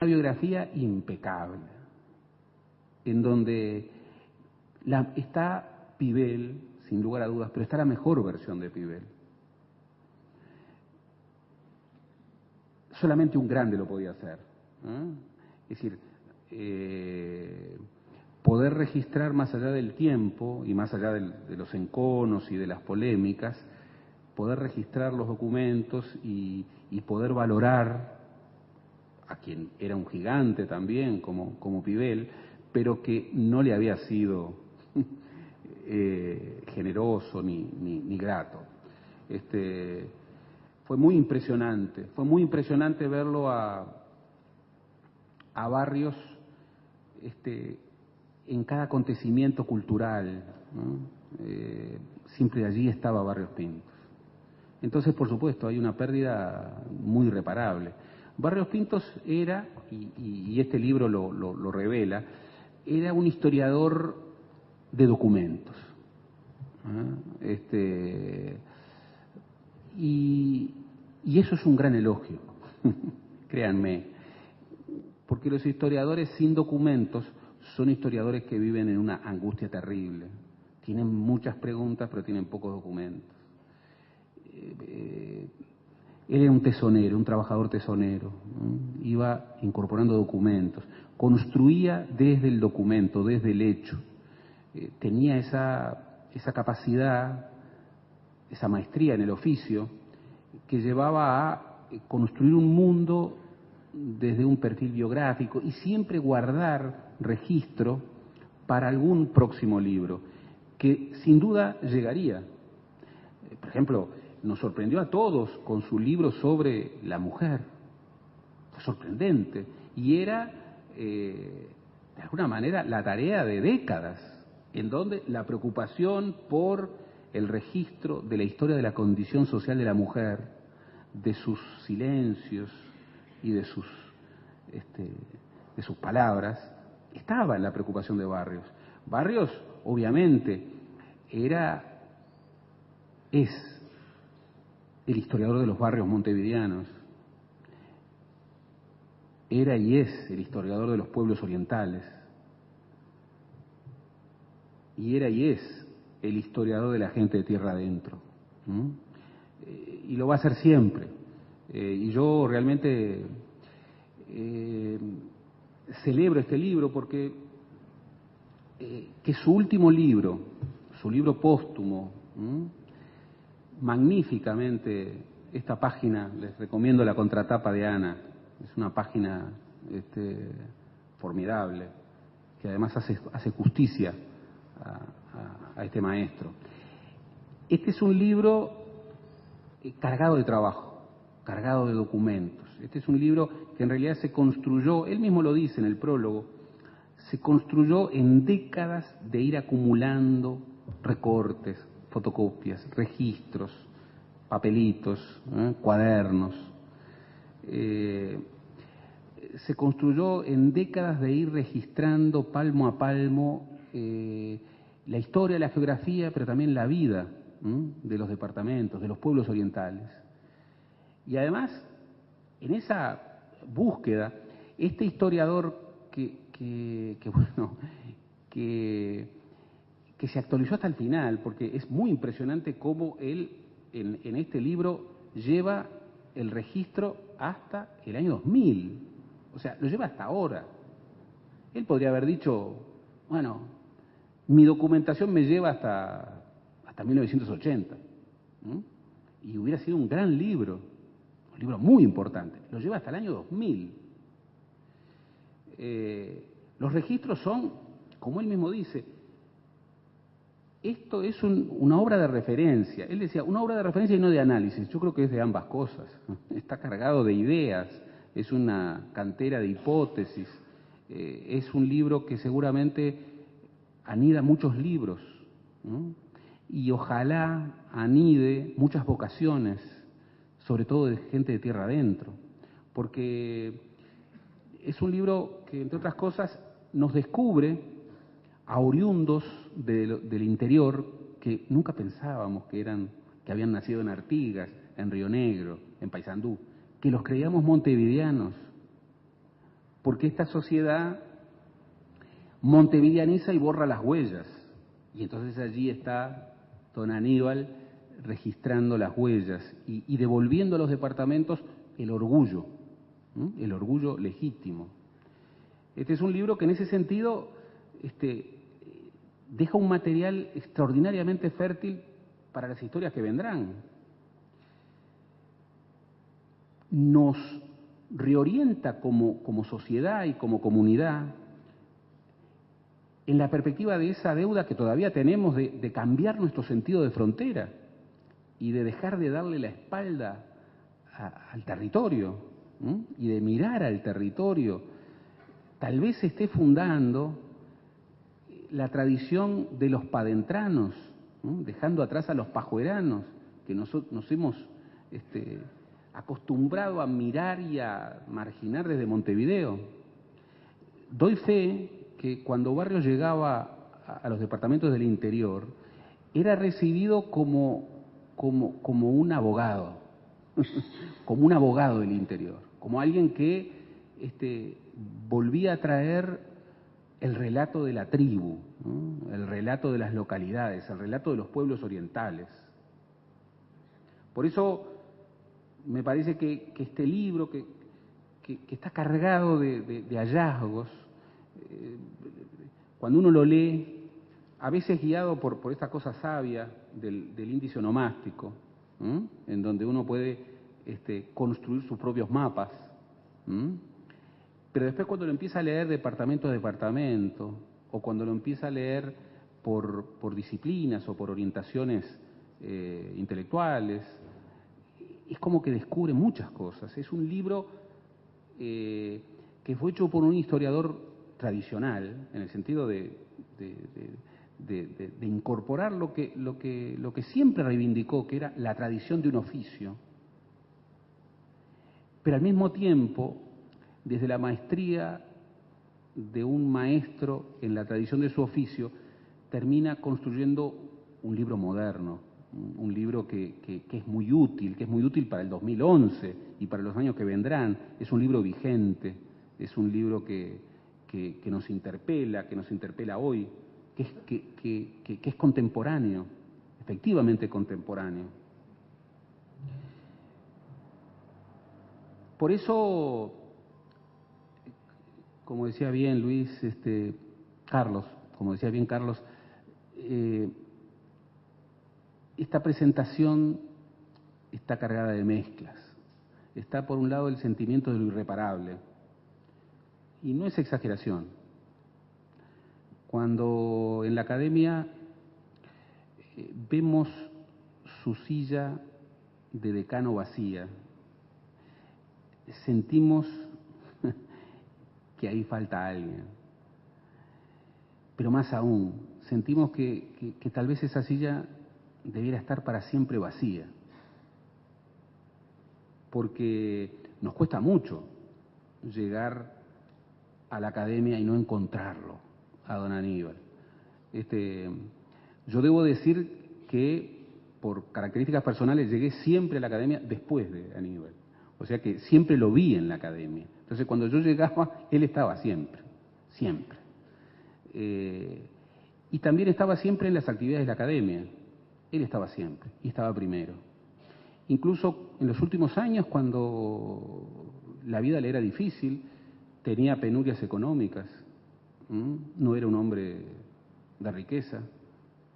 biografía impecable, en donde está Pibel, sin lugar a dudas, pero está la mejor versión de Pibel. Solamente un grande lo podía hacer, ¿eh? Es decir, poder registrar más allá del tiempo y más allá de los enconos y de las polémicas, poder registrar los documentos y poder valorar a quien era un gigante también, como Pibel, pero que no le había sido generoso ni grato. Fue muy impresionante verlo a Barrios en cada acontecimiento cultural, ¿no? Siempre allí estaba Barrios Pintos. Entonces, por supuesto, hay una pérdida muy irreparable. Barrios Pintos era, y este libro lo revela, era un historiador de documentos. Y eso es un gran elogio, créanme, porque los historiadores sin documentos son historiadores que viven en una angustia terrible. Tienen muchas preguntas, pero tienen pocos documentos. Él era un tesonero, un trabajador tesonero, ¿no? Iba incorporando documentos, construía desde el documento, desde el hecho. Tenía esa capacidad, esa maestría en el oficio, que llevaba a construir un mundo desde un perfil biográfico y siempre guardar registro para algún próximo libro, que sin duda llegaría. Por ejemplo, nos sorprendió a todos con su libro sobre la mujer. Fue sorprendente. Y era, de alguna manera, la tarea de décadas, en donde la preocupación por el registro de la historia de la condición social de la mujer, de sus silencios y de sus palabras, estaba en la preocupación de Barrios. Barrios, obviamente, es el historiador de los barrios montevideanos, era y es el historiador de los pueblos orientales, y era y es el historiador de la gente de tierra adentro, y lo va a hacer siempre. Y yo realmente celebro este libro porque que su último libro, su libro póstumo, magníficamente, esta página, les recomiendo la contratapa de Ana, es una página formidable, que además hace justicia a este maestro. Este es un libro cargado de trabajo, cargado de documentos. Este es un libro que en realidad se construyó, él mismo lo dice en el prólogo, se construyó en décadas de ir acumulando recortes, fotocopias, registros, papelitos, cuadernos. Se construyó en décadas de ir registrando palmo a palmo la historia, la geografía, pero también la vida de los departamentos, de los pueblos orientales. Y además, en esa búsqueda, este historiador que se actualizó hasta el final, porque es muy impresionante cómo él en este libro lleva el registro hasta el año 2000, o sea, lo lleva hasta ahora. Él podría haber dicho, bueno, mi documentación me lleva hasta 1980, y hubiera sido un gran libro, un libro muy importante. Lo lleva hasta el año 2000. Los registros son, como él mismo dice, esto es una obra de referencia. Él decía, una obra de referencia y no de análisis. Yo creo que es de ambas cosas. Está cargado de ideas, es una cantera de hipótesis, es un libro que seguramente anida muchos libros, ¿no? Y ojalá anide muchas vocaciones, sobre todo de gente de tierra adentro, porque es un libro que, entre otras cosas, nos descubre a oriundos del interior que nunca pensábamos que habían nacido en Artigas, en Río Negro, en Paysandú, que los creíamos montevideanos. porque esta sociedad montevideaniza y borra las huellas. Y entonces allí está don Aníbal registrando las huellas y devolviendo a los departamentos el orgullo legítimo. Este es un libro que en ese sentido deja un material extraordinariamente fértil para las historias que vendrán. Nos reorienta como sociedad y como comunidad en la perspectiva de esa deuda que todavía tenemos de cambiar nuestro sentido de frontera y de dejar de darle la espalda al territorio, ¿m? Y de mirar al territorio. Tal vez se esté fundando la tradición de los padentranos, ¿m? Dejando atrás a los pajueranos, que nos hemos acostumbrado a mirar y a marginar desde Montevideo. Doy fe que cuando Barrios llegaba a los departamentos del interior, era recibido como un abogado, como un abogado del interior, como alguien que volvía a traer el relato de la tribu, ¿no? El relato de las localidades, el relato de los pueblos orientales. Por eso me parece que este libro, que está cargado de hallazgos, cuando uno lo lee, a veces guiado por esta cosa sabia del índice onomástico, en donde uno puede construir sus propios mapas, pero después cuando lo empieza a leer departamento a departamento, o cuando lo empieza a leer por disciplinas o por orientaciones intelectuales, es como que descubre muchas cosas. Es un libro que fue hecho por un historiador tradicional, en el sentido de incorporar lo que siempre reivindicó, que era la tradición de un oficio, pero al mismo tiempo, desde la maestría de un maestro en la tradición de su oficio, termina construyendo un libro moderno, un libro que es muy útil para el 2011 y para los años que vendrán. Es un libro vigente, es un libro que nos interpela hoy, que es contemporáneo, efectivamente contemporáneo. Por eso, como decía bien Luis, Carlos, esta presentación está cargada de mezclas. Está por un lado el sentimiento de lo irreparable, y no es exageración. Cuando en la academia vemos su silla de decano vacía, sentimos que ahí falta alguien. Pero más aún, sentimos que tal vez esa silla debiera estar para siempre vacía. Porque nos cuesta mucho llegar a la academia y no encontrarlo, a don Aníbal. Yo debo decir que por características personales llegué siempre a la academia después de Aníbal. O sea que siempre lo vi en la academia. Entonces cuando yo llegaba, él estaba siempre. Y también estaba siempre en las actividades de la academia. Él estaba siempre y estaba primero. Incluso en los últimos años, cuando la vida le era difícil, tenía penurias económicas, no era un hombre de riqueza,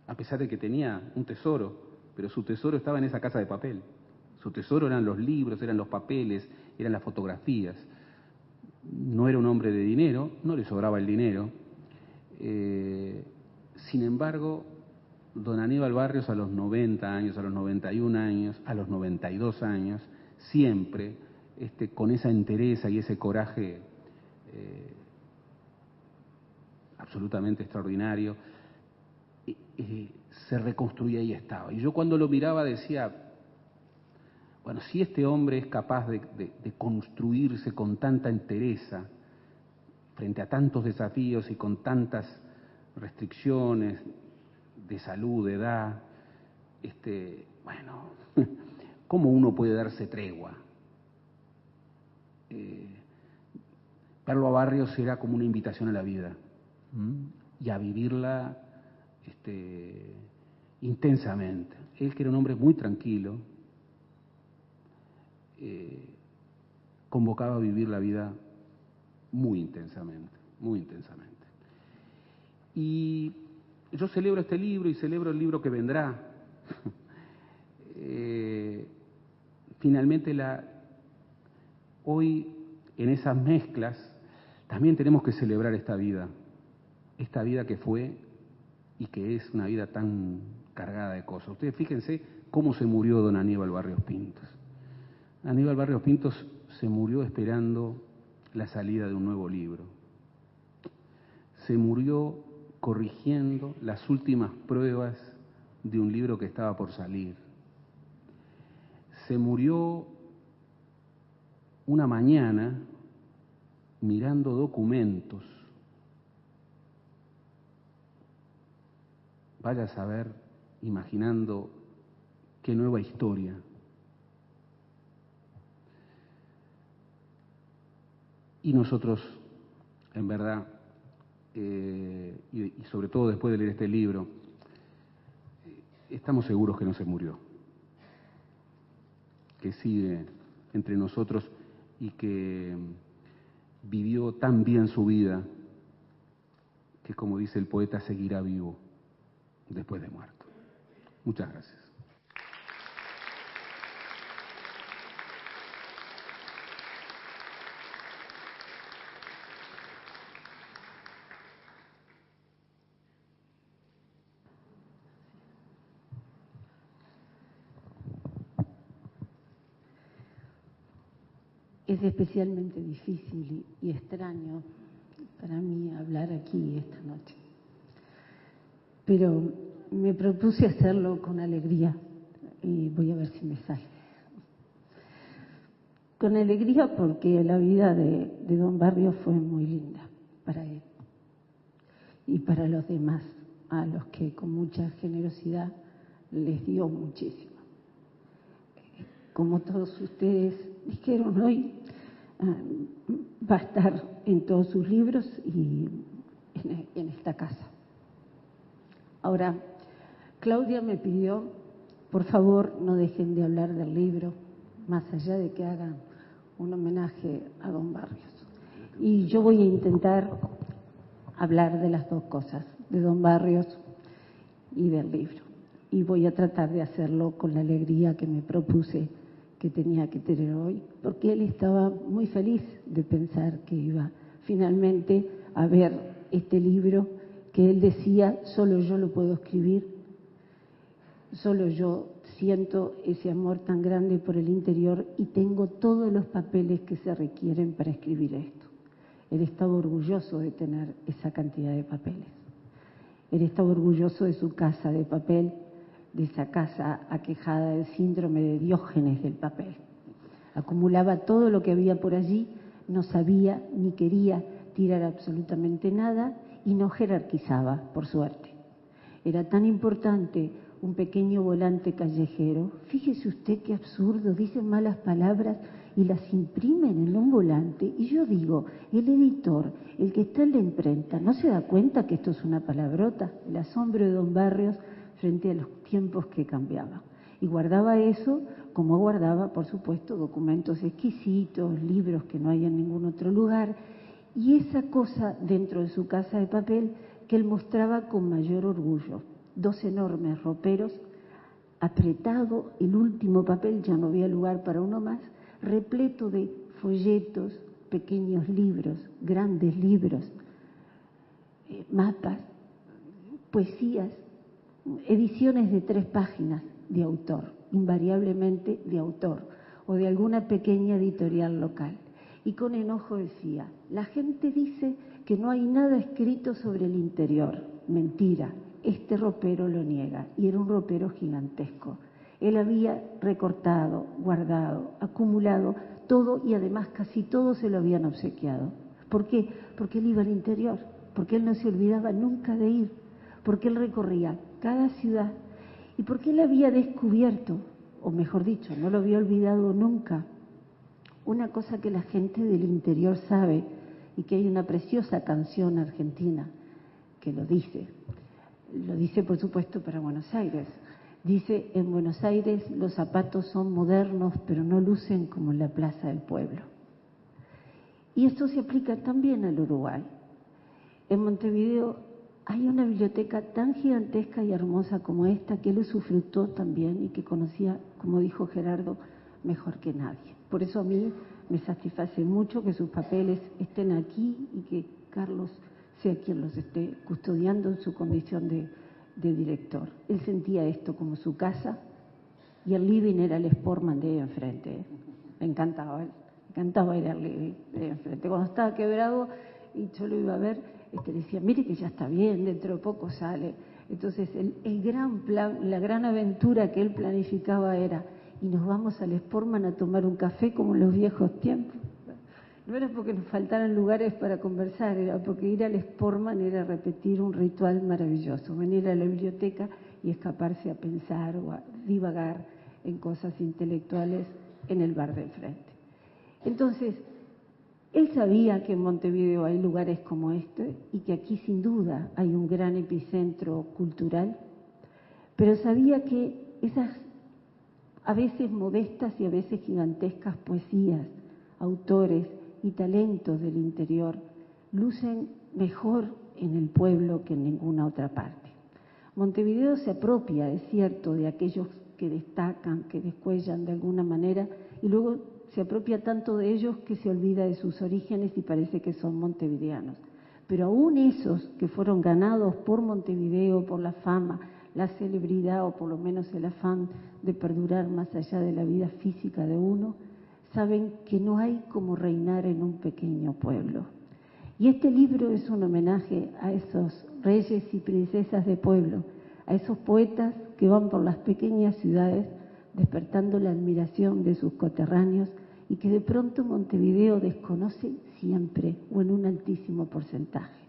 a pesar de que tenía un tesoro, pero su tesoro estaba en esa casa de papel. Su tesoro eran los libros, eran los papeles, eran las fotografías. No era un hombre de dinero, no le sobraba el dinero. Sin embargo, don Aníbal Barrios a los 90 años, a los 91 años, a los 92 años, siempre con esa entereza y ese coraje absolutamente extraordinario, se reconstruía y estaba. Y yo cuando lo miraba decía, bueno, si este hombre es capaz de construirse con tanta entereza frente a tantos desafíos y con tantas restricciones de salud, de edad, bueno, ¿cómo uno puede darse tregua? verlo a Barrios era como una invitación a la vida y a vivirla intensamente. Él, que era un hombre muy tranquilo, convocaba a vivir la vida muy intensamente, muy intensamente. Y yo celebro este libro y celebro el libro que vendrá. Finalmente, hoy en esas mezclas también tenemos que celebrar esta vida que fue y que es una vida tan cargada de cosas. Ustedes fíjense cómo se murió don Aníbal Barrios Pintos. Aníbal Barrios Pintos se murió esperando la salida de un nuevo libro. Se murió corrigiendo las últimas pruebas de un libro que estaba por salir. Se murió una mañana mirando documentos. Vaya a saber, imaginando qué nueva historia. Y nosotros, en verdad, y sobre todo después de leer este libro, estamos seguros que no se murió, que sigue entre nosotros y que vivió tan bien su vida que, como dice el poeta, seguirá vivo después de muerto. Muchas gracias. Es especialmente difícil y extraño para mí hablar aquí esta noche. Pero me propuse hacerlo con alegría y voy a ver si me sale. Con alegría porque la vida de don Barrios fue muy linda para él y para los demás, a los que con mucha generosidad les dio muchísimo. Como todos ustedes dijeron hoy, va a estar en todos sus libros y en esta casa. Ahora, Claudia me pidió, por favor, no dejen de hablar del libro, más allá de que hagan un homenaje a don Barrios. Y yo voy a intentar hablar de las dos cosas, de don Barrios y del libro. Y voy a tratar de hacerlo con la alegría que me propuse que tenía que tener hoy, porque él estaba muy feliz de pensar que iba finalmente a ver este libro que él decía, solo yo lo puedo escribir, solo yo siento ese amor tan grande por el interior y tengo todos los papeles que se requieren para escribir esto. Él estaba orgulloso de tener esa cantidad de papeles. Él estaba orgulloso de su casa de papel, de esa casa aquejada del síndrome de Diógenes del papel. Acumulaba todo lo que había por allí, no sabía ni quería tirar absolutamente nada y no jerarquizaba, por suerte. Era tan importante un pequeño volante callejero. Fíjese usted qué absurdo, dicen malas palabras y las imprimen en un volante. Y yo digo, el editor, el que está en la imprenta, ¿no se da cuenta que esto es una palabrota? El asombro de don Barrios frente a los tiempos que cambiaban. Y guardaba eso como guardaba, por supuesto, documentos exquisitos, libros que no hay en ningún otro lugar, y esa cosa dentro de su casa de papel que él mostraba con mayor orgullo. Dos enormes roperos, apretado el último papel, ya no había lugar para uno más, repleto de folletos, pequeños libros, grandes libros, mapas, poesías, ediciones de 3 páginas de autor, invariablemente de autor, o de alguna pequeña editorial local. Y con enojo decía, la gente dice que no hay nada escrito sobre el interior. Mentira, este ropero lo niega, y era un ropero gigantesco. Él había recortado, guardado, acumulado todo y además casi todo se lo habían obsequiado. ¿Por qué? Porque él iba al interior, porque él no se olvidaba nunca de ir, porque él recorría cada ciudad y porque él había descubierto, o mejor dicho, no lo había olvidado nunca, una cosa que la gente del interior sabe y que hay una preciosa canción argentina que lo dice por supuesto para Buenos Aires. Dice: en Buenos Aires los zapatos son modernos, pero no lucen como en la Plaza del Pueblo. Y esto se aplica también al Uruguay. En Montevideo hay una biblioteca tan gigantesca y hermosa como esta, que él usufructó también y que conocía, como dijo Gerardo, mejor que nadie. Por eso a mí me satisface mucho que sus papeles estén aquí y que Carlos sea quien los esté custodiando en su condición de director. Él sentía esto como su casa y el living era el Sportman de ahí enfrente. Me encantaba ir al living de ahí enfrente. Cuando estaba quebrado y yo lo iba a ver, le decía: mire que ya está bien, dentro de poco sale. Entonces el gran plan, la gran aventura que él planificaba era: y nos vamos al Sportman a tomar un café como en los viejos tiempos. No era porque nos faltaran lugares para conversar, era porque ir al Sportman era repetir un ritual maravilloso, venir a la biblioteca y escaparse a pensar o a divagar en cosas intelectuales en el bar de enfrente. Entonces, él sabía que en Montevideo hay lugares como este y que aquí sin duda hay un gran epicentro cultural, pero sabía que esas a veces modestas y a veces gigantescas poesías, autores y talentos del interior lucen mejor en el pueblo que en ninguna otra parte. Montevideo se apropia, es cierto, de aquellos que destacan, que descuellan de alguna manera, y luego se apropia tanto de ellos que se olvida de sus orígenes y parece que son montevideanos. Pero aún esos que fueron ganados por Montevideo, por la fama, la celebridad o por lo menos el afán de perdurar más allá de la vida física de uno, saben que no hay como reinar en un pequeño pueblo. Y este libro es un homenaje a esos reyes y princesas de pueblo, a esos poetas que van por las pequeñas ciudades despertando la admiración de sus coterráneos y que de pronto Montevideo desconoce siempre o en un altísimo porcentaje.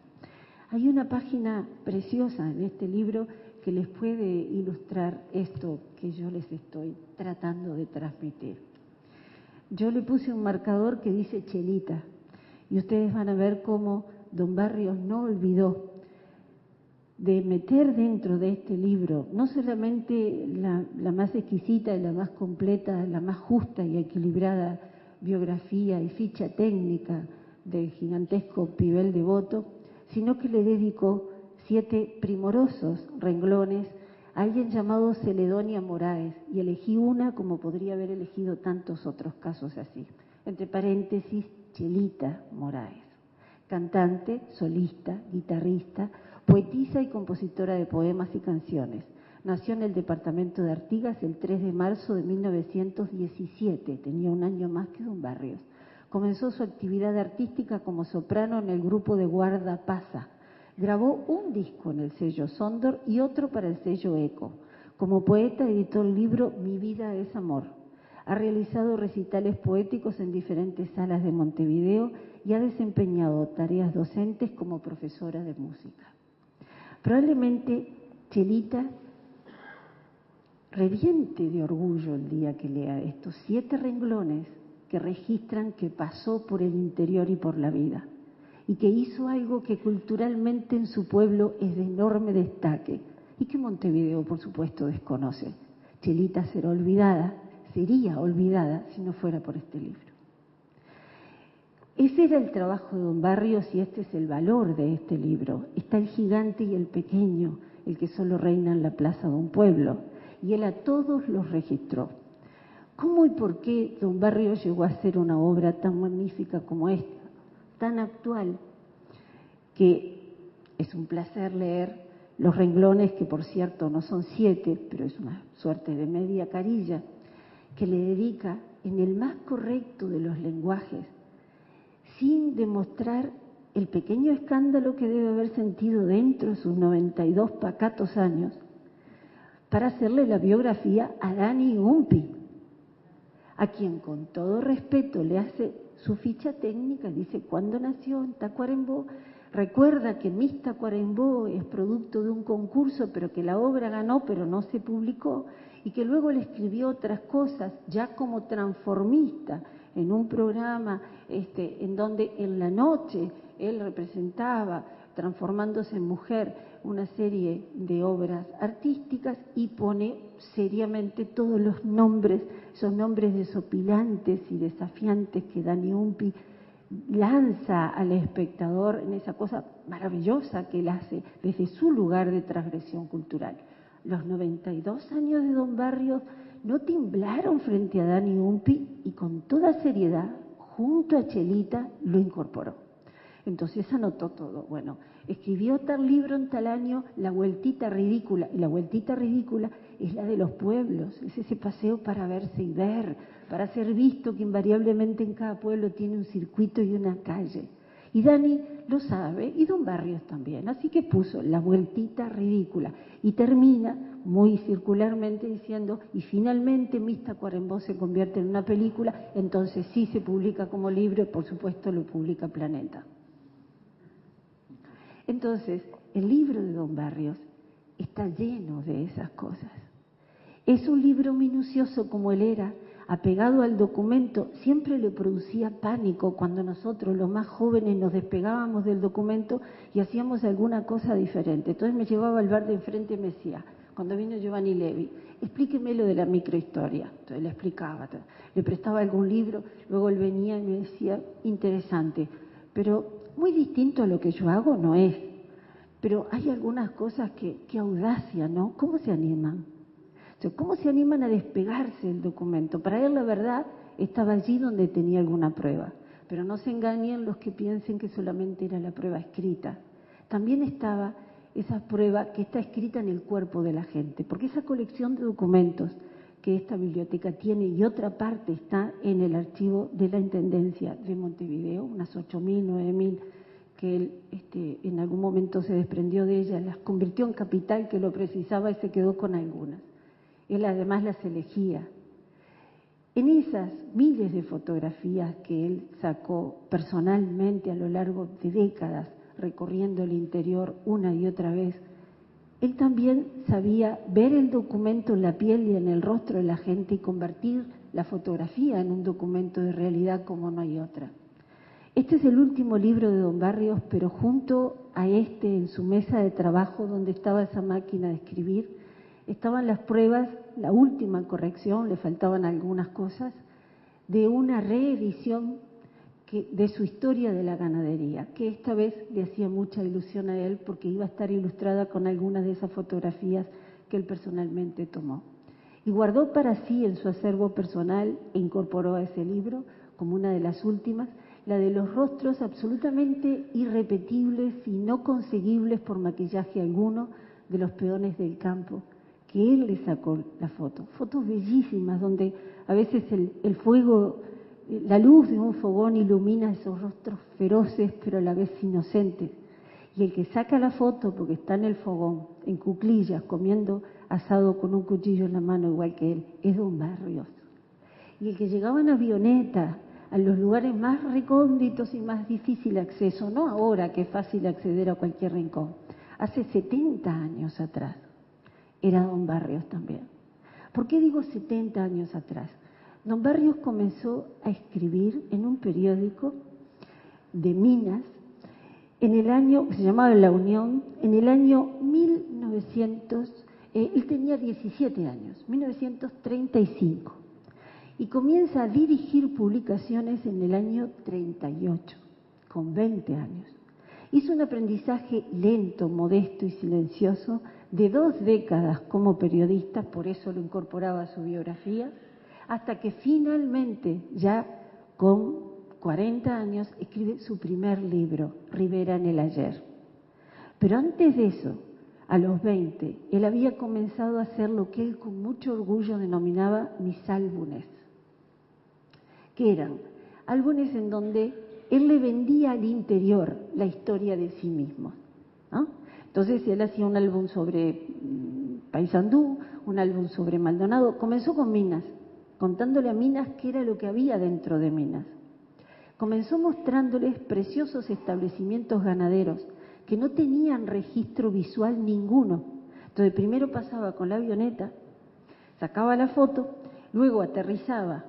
Hay una página preciosa en este libro que les puede ilustrar esto que yo les estoy tratando de transmitir. Yo le puse un marcador que dice Chelita, y ustedes van a ver cómo don Barrios no olvidó de meter dentro de este libro no solamente la más exquisita y la más completa, la más justa y equilibrada biografía y ficha técnica del gigantesco Pibel Devoto, sino que le dedicó 7 primorosos renglones a alguien llamado Celedonia Moraes, y elegí una como podría haber elegido tantos otros casos así. Entre paréntesis, Chelita Moraes, cantante, solista, guitarrista, poetisa y compositora de poemas y canciones. Nació en el departamento de Artigas el 3 de marzo de 1917, tenía un año más que don Barrios. Comenzó su actividad artística como soprano en el grupo de Guarda Pasa. Grabó un disco en el sello Sondor y otro para el sello Eco. Como poeta editó el libro Mi vida es amor. Ha realizado recitales poéticos en diferentes salas de Montevideo y ha desempeñado tareas docentes como profesora de música. Probablemente Chelita reviente de orgullo el día que lea estos 7 renglones que registran que pasó por el interior y por la vida, y que hizo algo que culturalmente en su pueblo es de enorme destaque y que Montevideo, por supuesto, desconoce. Chelita sería olvidada si no fuera por este libro. Ese era el trabajo de don Barrios y este es el valor de este libro. Está el gigante y el pequeño, el que solo reina en la plaza de un pueblo, y él a todos los registró. ¿Cómo y por qué don Barrios llegó a hacer una obra tan magnífica como esta, tan actual, que es un placer leer los renglones, que por cierto no son 7, pero es una suerte de media carilla, que le dedica en el más correcto de los lenguajes, sin demostrar el pequeño escándalo que debe haber sentido dentro de sus 92 pacatos años, para hacerle la biografía a Dani Umpi, a quien con todo respeto le hace su ficha técnica, dice cuándo nació en Tacuarembó, recuerda que Miss Tacuarembó es producto de un concurso, pero que la obra ganó, pero no se publicó, y que luego le escribió otras cosas, ya como transformista, en un programa en donde en la noche él representaba, transformándose en mujer, una serie de obras artísticas y pone seriamente todos los nombres, esos nombres desopilantes y desafiantes que Dani Umpi lanza al espectador en esa cosa maravillosa que él hace desde su lugar de transgresión cultural. Los 92 años de Don Barrios no temblaron frente a Dani Umpi y con toda seriedad, junto a Chelita, lo incorporó. Entonces anotó todo. Bueno, escribió tal libro en tal año, La Vueltita Ridícula. Y La Vueltita Ridícula es la de los pueblos, es ese paseo para verse y ver, para ser visto que invariablemente en cada pueblo tiene un circuito y una calle. Y Dani lo sabe, y Don Barrios también. Así que puso La Vueltita Ridícula. Y termina muy circularmente diciendo, y finalmente Miss Tacuarembó se convierte en una película, entonces sí se publica como libro, y por supuesto lo publica Planeta. Entonces, el libro de Don Barrios está lleno de esas cosas. Es un libro minucioso como él era, apegado al documento. Siempre le producía pánico cuando nosotros, los más jóvenes, nos despegábamos del documento y hacíamos alguna cosa diferente. Entonces me llevaba al bar de enfrente y me decía, cuando vino Giovanni Levi, explíqueme lo de la microhistoria. Entonces le explicaba, le prestaba algún libro, luego él venía y me decía, interesante, pero muy distinto a lo que yo hago no es. Pero hay algunas cosas que audacia, ¿no? ¿Cómo se animan? O sea, ¿cómo se animan a despegarse del documento? Para él la verdad estaba allí donde tenía alguna prueba. Pero no se engañen los que piensen que solamente era la prueba escrita. También estaba esa prueba que está escrita en el cuerpo de la gente. Porque esa colección de documentos que esta biblioteca tiene y otra parte está en el archivo de la Intendencia de Montevideo, unas 8.000, 9.000, que él en algún momento se desprendió de ellas, las convirtió en capital que lo precisaba y se quedó con algunas. Él además las elegía. En esas miles de fotografías que él sacó personalmente a lo largo de décadas, recorriendo el interior una y otra vez, él también sabía ver el documento en la piel y en el rostro de la gente y convertir la fotografía en un documento de realidad como no hay otra. Este es el último libro de Don Barrios, pero junto a este, en su mesa de trabajo donde estaba esa máquina de escribir, estaban las pruebas, la última corrección, le faltaban algunas cosas, de una reedición de su historia de la ganadería, que esta vez le hacía mucha ilusión a él porque iba a estar ilustrada con algunas de esas fotografías que él personalmente tomó. Y guardó para sí en su acervo personal e incorporó a ese libro, como una de las últimas, la de los rostros absolutamente irrepetibles y no conseguibles por maquillaje alguno de los peones del campo, que él le sacó la foto. Fotos bellísimas donde a veces el fuego, la luz de un fogón ilumina esos rostros feroces pero a la vez inocentes. Y el que saca la foto porque está en el fogón, en cuclillas, comiendo asado con un cuchillo en la mano igual que él, es Don Barrios. Y el que llegaba en avioneta a los lugares más recónditos y más difícil acceso, no ahora que es fácil acceder a cualquier rincón, hace 70 años atrás, era Don Barrios también. ¿Por qué digo 70 años atrás? Don Barrios comenzó a escribir en un periódico de Minas en el año, se llamaba La Unión, en el año 1900, él tenía 17 años, 1935, y comienza a dirigir publicaciones en el año 38, con 20 años. Hizo un aprendizaje lento, modesto y silencioso de 2 décadas como periodista, por eso lo incorporaba a su biografía, hasta que finalmente, ya con 40 años, escribe su primer libro, Rivera en el ayer. Pero antes de eso, a los 20, él había comenzado a hacer lo que él con mucho orgullo denominaba mis álbumes, que eran álbumes en donde él le vendía al interior la historia de sí mismo, ¿no? Entonces él hacía un álbum sobre Paysandú, un álbum sobre Maldonado. Comenzó con Minas, contándole a Minas qué era lo que había dentro de Minas. Comenzó mostrándoles preciosos establecimientos ganaderos que no tenían registro visual ninguno. Entonces primero pasaba con la avioneta, sacaba la foto, luego aterrizaba,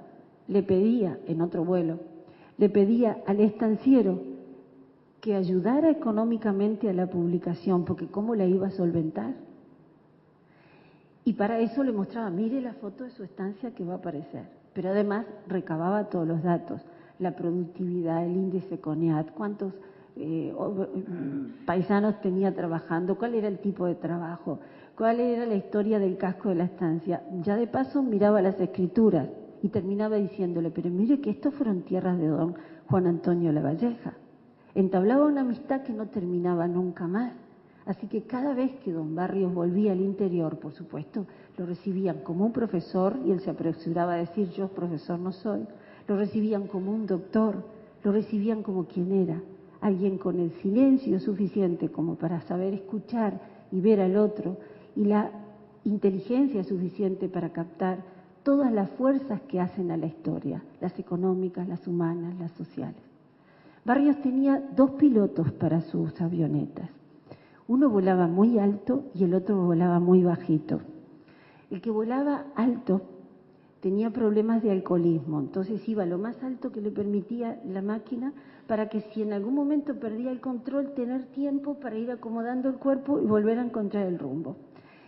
le pedía en otro vuelo, le pedía al estanciero que ayudara económicamente a la publicación, porque ¿cómo la iba a solventar? Y para eso le mostraba, mire la foto de su estancia que va a aparecer. Pero además recababa todos los datos, la productividad, el índice CONEAT, cuántos paisanos tenía trabajando, cuál era el tipo de trabajo, cuál era la historia del casco de la estancia. Ya de paso miraba las escrituras y terminaba diciéndole, pero mire que estos fueron tierras de don Juan Antonio Lavalleja. Entablaba una amistad que no terminaba nunca más. Así que cada vez que don Barrios volvía al interior, por supuesto, lo recibían como un profesor, y él se apresuraba a decir, yo profesor no soy, lo recibían como un doctor, lo recibían como quien era, alguien con el silencio suficiente como para saber escuchar y ver al otro, y la inteligencia suficiente para captar todas las fuerzas que hacen a la historia, las económicas, las humanas, las sociales. Barrios tenía 2 pilotos para sus avionetas. Uno volaba muy alto y el otro volaba muy bajito. El que volaba alto tenía problemas de alcoholismo, entonces iba lo más alto que le permitía la máquina para que si en algún momento perdía el control, tener tiempo para ir acomodando el cuerpo y volver a encontrar el rumbo.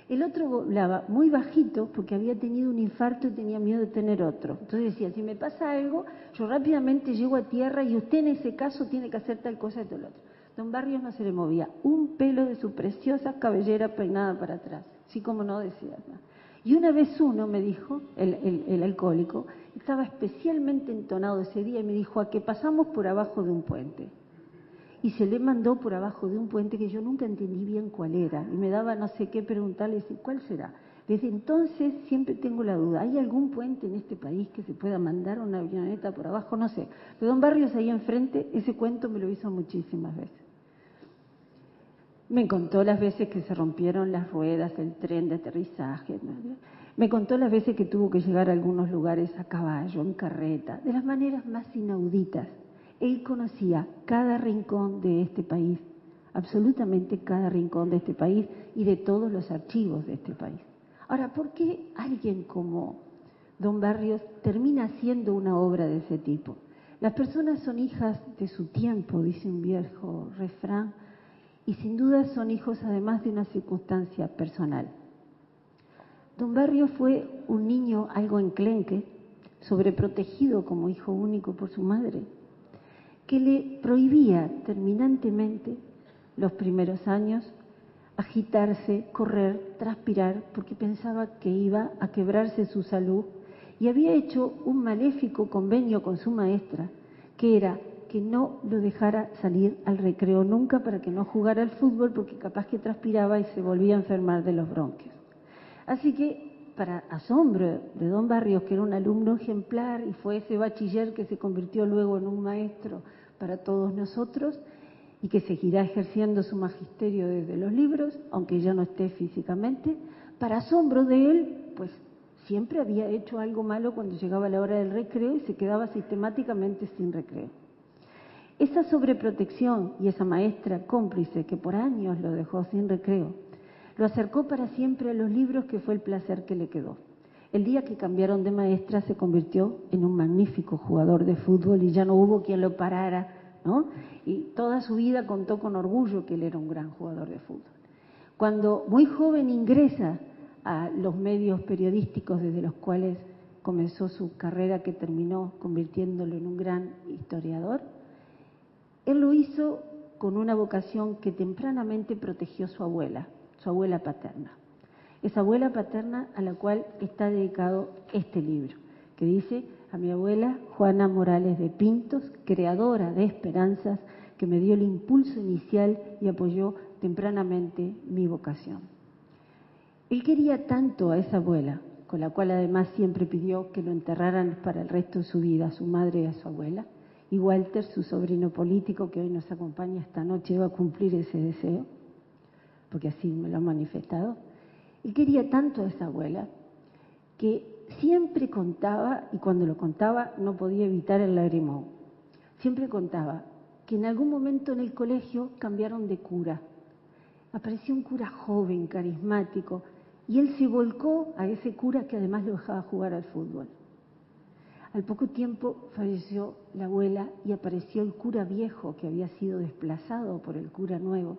El otro volaba muy bajito porque había tenido un infarto y tenía miedo de tener otro. Entonces decía, si me pasa algo, yo rápidamente llego a tierra y usted en ese caso tiene que hacer tal cosa y tal otro. Don Barrios no se le movía un pelo de su preciosa cabellera peinada para atrás, así como no decía nada. Y una vez uno me dijo, el alcohólico, estaba especialmente entonado ese día y me dijo, a que pasamos por abajo de un puente. Y se le mandó por abajo de un puente que yo nunca entendí bien cuál era. Y me daba no sé qué preguntarle, decir, ¿cuál será? Desde entonces siempre tengo la duda, ¿hay algún puente en este país que se pueda mandar una avioneta por abajo? No sé. Pero don Barrios ahí enfrente, ese cuento me lo hizo muchísimas veces. Me contó las veces que se rompieron las ruedas, el tren de aterrizaje. Me contó las veces que tuvo que llegar a algunos lugares a caballo, en carreta, de las maneras más inauditas. Él conocía cada rincón de este país, absolutamente cada rincón de este país y de todos los archivos de este país. Ahora, ¿por qué alguien como don Barrios termina haciendo una obra de ese tipo? Las personas son hijas de su tiempo, dice un viejo refrán, y sin duda son hijos además de una circunstancia personal. Don Barrios fue un niño algo enclenque, sobreprotegido como hijo único por su madre, que le prohibía terminantemente los primeros años agitarse, correr, transpirar, porque pensaba que iba a quebrarse su salud y había hecho un maléfico convenio con su maestra, que era que no lo dejara salir al recreo nunca para que no jugara al fútbol porque capaz que transpiraba y se volvía a enfermar de los bronquios. Así que, para asombro de don Barrios, que era un alumno ejemplar y fue ese bachiller que se convirtió luego en un maestro para todos nosotros y que seguirá ejerciendo su magisterio desde los libros, aunque ya no esté físicamente, para asombro de él, pues siempre había hecho algo malo cuando llegaba la hora del recreo y se quedaba sistemáticamente sin recreo. Esa sobreprotección y esa maestra cómplice que por años lo dejó sin recreo, lo acercó para siempre a los libros, que fue el placer que le quedó. El día que cambiaron de maestra se convirtió en un magnífico jugador de fútbol y ya no hubo quien lo parara, ¿no? Y toda su vida contó con orgullo que él era un gran jugador de fútbol. Cuando muy joven ingresa a los medios periodísticos desde los cuales comenzó su carrera, que terminó convirtiéndolo en un gran historiador, él lo hizo con una vocación que tempranamente protegió su abuela paterna. Esa abuela paterna a la cual está dedicado este libro, que dice: a mi abuela Juana Morales de Pintos, creadora de esperanzas, que me dio el impulso inicial y apoyó tempranamente mi vocación. Él quería tanto a esa abuela, con la cual además siempre pidió que lo enterraran para el resto de su vida, a su madre y a su abuela. Y Walter, su sobrino político, que hoy nos acompaña esta noche, va a cumplir ese deseo, porque así me lo ha manifestado. Él quería tanto a esa abuela que siempre contaba, y cuando lo contaba no podía evitar el lagrimón, siempre contaba que en algún momento en el colegio cambiaron de cura. Apareció un cura joven, carismático, y él se volcó a ese cura que además lo dejaba jugar al fútbol. Al poco tiempo falleció la abuela y apareció el cura viejo que había sido desplazado por el cura nuevo.